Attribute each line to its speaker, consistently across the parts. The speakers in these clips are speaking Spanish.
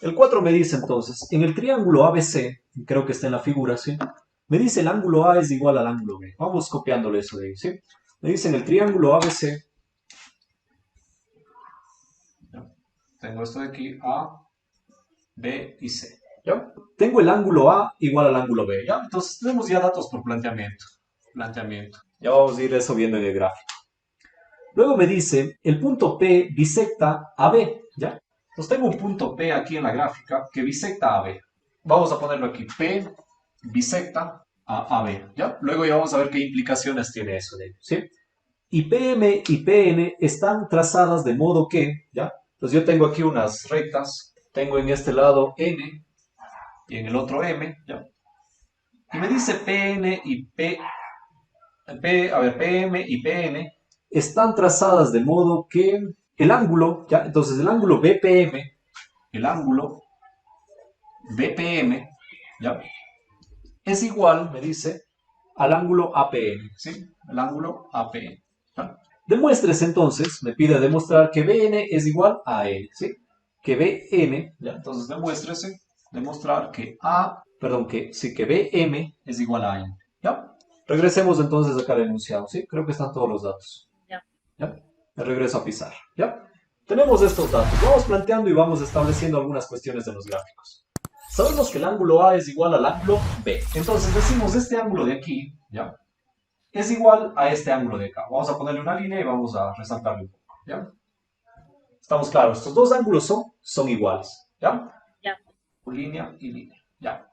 Speaker 1: El 4 me dice entonces, en el triángulo ABC, creo que está en la figura, ¿sí? Me dice el ángulo A es igual al ángulo B. Vamos copiándole eso de ahí, ¿sí? Me dice en el triángulo ABC, ¿ya? Tengo esto de aquí, A, B y C, ¿ya? Tengo el ángulo A igual al ángulo B, ¿ya? Entonces tenemos ya datos por planteamiento. Ya vamos a ir eso viendo en el gráfico. Luego me dice, el punto P bisecta a B, ¿ya? Entonces tengo un punto P aquí en la gráfica que bisecta a B. Vamos a ponerlo aquí, P bisecta a B, ¿ya? Luego ya vamos a ver qué implicaciones tiene eso, ¿sí? Y PM y PN están trazadas de modo que, ¿ya? Entonces yo tengo aquí unas rectas, tengo en este lado N y en el otro M, ¿ya? Y me dice PN y PM y PN están trazadas de modo que el ángulo, ¿ya? Entonces el ángulo BPM, ¿ya? Es igual, me dice, al ángulo APN, ¿sí? El ángulo APN, ¿ya? Demuestres entonces, me pide demostrar que BN es igual a N, ¿sí? Que BN, ¿ya? Entonces demuéstrese, demostrar que que BM es igual a N, ¿ya? Regresemos entonces acá al enunciado, ¿sí? Creo que están todos los datos. ¿Ya? Me regreso a pizarra, ¿ya? Tenemos estos datos, vamos planteando y vamos estableciendo algunas cuestiones de los gráficos. Sabemos que el ángulo A es igual al ángulo B, entonces decimos este ángulo de aquí, ¿ya? Es igual a este ángulo de acá. Vamos a ponerle una línea y vamos a resaltarle un poco, ¿ya? Estamos claros, estos dos ángulos son iguales, ¿ya?
Speaker 2: Ya.
Speaker 1: Línea y línea, ¿ya?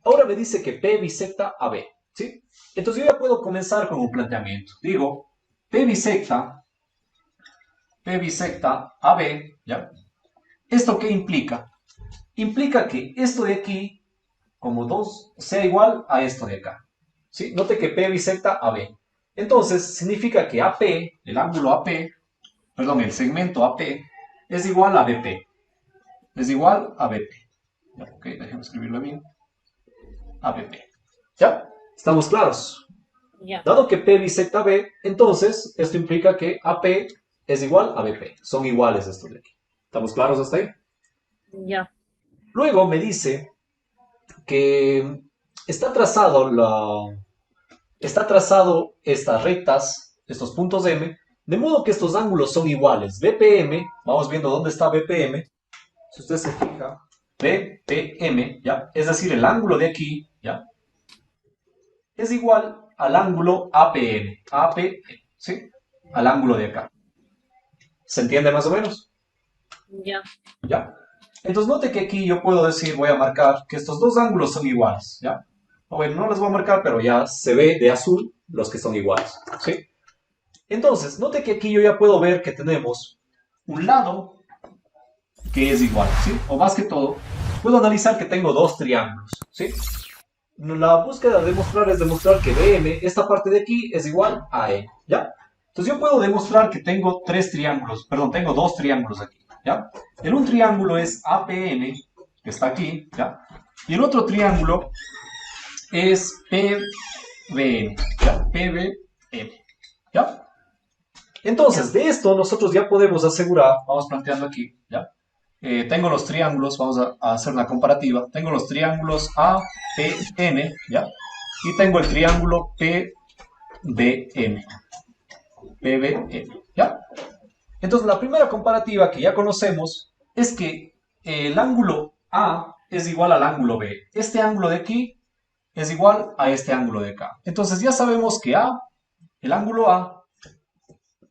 Speaker 1: Ahora me dice que P bisecta a B, ¿sí? Entonces yo ya puedo comenzar con un planteamiento. Digo, P bisecta a B, ¿ya? ¿Esto qué implica? Implica que esto de aquí, como 2, sea igual a esto de acá, ¿sí? Note que P bisecta a B. Entonces, significa que AP, el ángulo AP, perdón, el segmento AP, es igual a BP. Es igual a BP. Ya, ok, déjenme escribirlo bien. A BP. ¿Ya? ¿Estamos claros?
Speaker 2: Ya.
Speaker 1: Dado que P bisecta B, entonces esto implica que AP es igual a BP. Son iguales estos de aquí. ¿Estamos claros hasta ahí?
Speaker 2: Ya.
Speaker 1: Luego me dice que está trazado estas rectas, estos puntos M, de modo que estos ángulos son iguales. BPM, vamos viendo dónde está BPM. Si usted se fija, BPM, ¿ya? Es decir, el ángulo de aquí, ¿ya? Es igual al ángulo APN, ¿sí? Al ángulo de acá. ¿Se entiende más o menos?
Speaker 2: Ya.
Speaker 1: ¿Ya? Entonces note que aquí yo puedo decir, voy a marcar que estos dos ángulos son iguales, ¿ya? Bueno, no les voy a marcar, pero ya se ve de azul los que son iguales, ¿sí? Entonces, note que aquí yo ya puedo ver que tenemos un lado que es igual, ¿sí? O más que todo, puedo analizar que tengo dos triángulos, ¿sí? La búsqueda de demostrar es demostrar que BM, esta parte de aquí, es igual a E, ¿ya? Entonces yo puedo demostrar que tengo tengo dos triángulos aquí, ¿ya? El un triángulo es APN, que está aquí, ¿ya? Y el otro triángulo es PBN, ¿ya? PBN, ¿ya? Entonces,
Speaker 2: Ya.
Speaker 1: de esto nosotros ya podemos asegurar, vamos planteando aquí, ¿ya? Tengo los triángulos, vamos a hacer una comparativa. Tengo los triángulos APN, ¿ya? Y tengo el triángulo PBN, ¿ya? Entonces, la primera comparativa que ya conocemos es que el ángulo A es igual al ángulo B. Este ángulo de aquí es igual a este ángulo de acá. Entonces, ya sabemos que el ángulo A,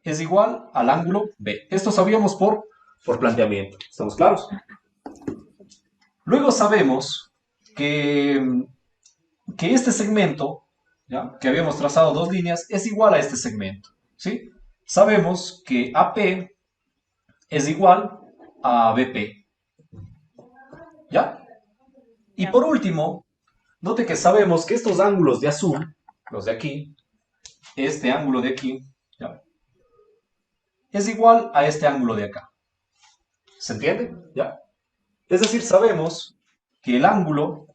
Speaker 1: es igual al ángulo B. Esto sabíamos por planteamiento. ¿Estamos claros? Luego sabemos que, que este segmento, ¿ya? Que habíamos trazado dos líneas, es igual a este segmento, ¿sí? Sabemos que AP es igual a BP, ¿ya? Y
Speaker 2: Ya.
Speaker 1: por último, note que sabemos que estos ángulos de azul, los de aquí, este ángulo de aquí, ¿ya? Es igual a este ángulo de acá. ¿Se entiende? ¿Ya? Es decir, sabemos que el ángulo,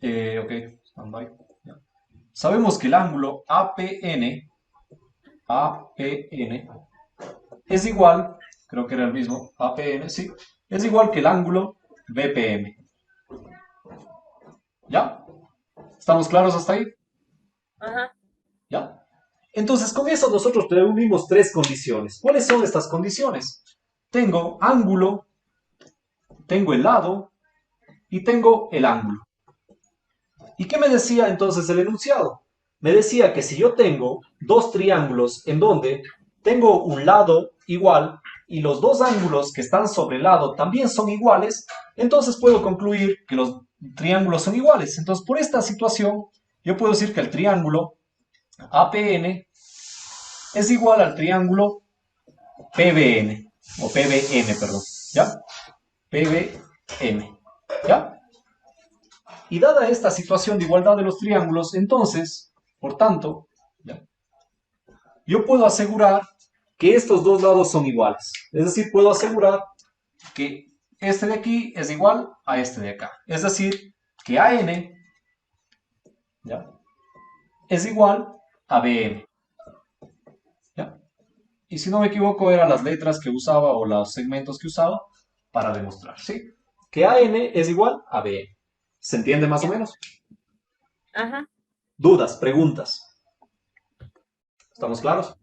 Speaker 1: ok, standby, ¿ya? Sabemos que el ángulo APN es igual, creo que era el mismo, APN, sí, es igual que el ángulo BPM. ¿Ya? ¿Estamos claros hasta ahí?
Speaker 2: Ajá.
Speaker 1: ¿Ya? Entonces, con eso nosotros reunimos tres condiciones. ¿Cuáles son estas condiciones? Tengo ángulo, tengo el lado y tengo el ángulo. ¿Y qué me decía entonces el enunciado? Me decía que si yo tengo dos triángulos en donde tengo un lado igual y los dos ángulos que están sobre el lado también son iguales, entonces puedo concluir que los triángulos son iguales. Entonces, por esta situación, yo puedo decir que el triángulo APN es igual al triángulo PBN, o PBM, perdón, ¿ya? PBM, ¿ya? Y dada esta situación de igualdad de los triángulos, entonces, por tanto, ¿ya? Yo puedo asegurar que estos dos lados son iguales. Es decir, puedo asegurar que este de aquí es igual a este de acá. Es decir, que AN, ¿ya? Es igual a BM. ¿Ya? Y si no me equivoco, eran las letras que usaba o los segmentos que usaba para demostrar, ¿sí? Que AN es igual a BM. ¿Se entiende más o
Speaker 2: Ya.
Speaker 1: menos?
Speaker 2: Ajá.
Speaker 1: ¿Dudas, preguntas? ¿Estamos claros?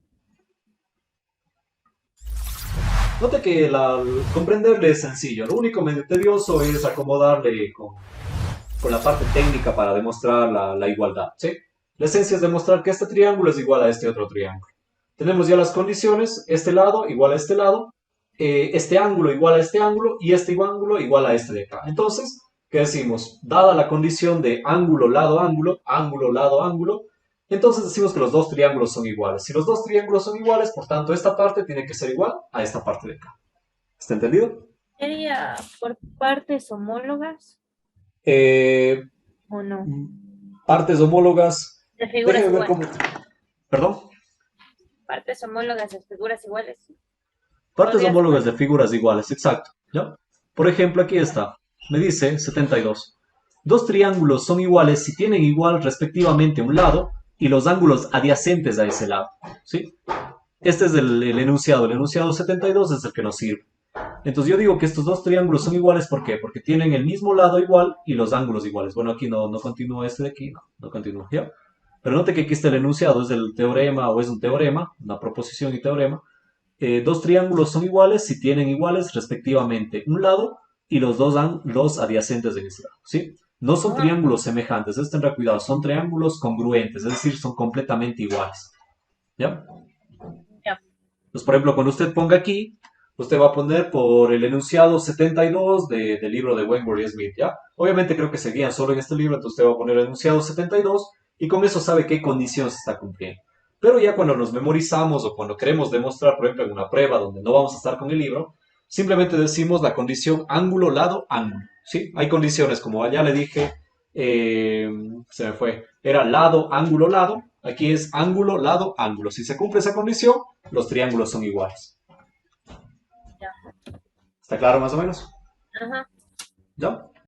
Speaker 1: Note que comprenderle es sencillo. Lo único medio tedioso es acomodarle con la parte técnica para demostrar la igualdad, ¿sí? La esencia es demostrar que este triángulo es igual a este otro triángulo. Tenemos ya las condiciones, este lado igual a este lado, este ángulo igual a este ángulo y este ángulo igual a este de acá. Entonces, ¿qué decimos? Dada la condición de ángulo, lado, ángulo, ángulo, lado, ángulo, entonces decimos que los dos triángulos son iguales. Si los dos triángulos son iguales, por tanto, esta parte tiene que ser igual a esta parte de acá. ¿Está entendido?
Speaker 2: ¿Sería por partes homólogas
Speaker 1: Eh,
Speaker 2: o no?
Speaker 1: partes homólogas.
Speaker 2: De figuras
Speaker 1: Déjeme ver
Speaker 2: iguales.
Speaker 1: cómo. ¿Perdón?
Speaker 2: Partes homólogas de figuras iguales.
Speaker 1: Partes
Speaker 2: Podría
Speaker 1: homólogas
Speaker 2: sumar.
Speaker 1: de figuras iguales, exacto. ¿Ya? Por ejemplo, aquí está. Me dice 72. Dos triángulos son iguales si tienen igual respectivamente un lado y los ángulos adyacentes a ese lado. ¿Sí? Este es el enunciado. El enunciado 72 es el que nos sirve. Entonces yo digo que estos dos triángulos son iguales, ¿por qué? Porque tienen el mismo lado igual y los ángulos iguales. Bueno, aquí no continúa este de aquí, no continúa, ¿ya? Pero note que aquí está el enunciado, es el teorema o es un teorema, una proposición y teorema. Dos triángulos son iguales si tienen iguales respectivamente un lado y los adyacentes de ese lado, ¿sí? No son
Speaker 2: Ajá.
Speaker 1: triángulos semejantes, tendrá cuidado, son triángulos congruentes, es decir, son completamente iguales, ¿ya?
Speaker 2: Ya.
Speaker 1: Entonces, por ejemplo, cuando usted ponga aquí, usted va a poner por el enunciado 72 del libro de Wentworth y Smith, ¿ya? Obviamente creo que se guían solo en este libro, entonces usted va a poner el enunciado 72 y con eso sabe qué condición se está cumpliendo. Pero ya cuando nos memorizamos o cuando queremos demostrar, por ejemplo, en una prueba donde no vamos a estar con el libro, simplemente decimos la condición ángulo, lado, ángulo, ¿sí? Hay condiciones, como ya le dije, eh, se me fue, era lado, ángulo, lado, aquí es ángulo, lado, ángulo. Si se cumple esa condición, los triángulos son iguales.
Speaker 2: Ya.
Speaker 1: ¿Está claro más o menos?
Speaker 2: Ajá.
Speaker 1: ¿Ya?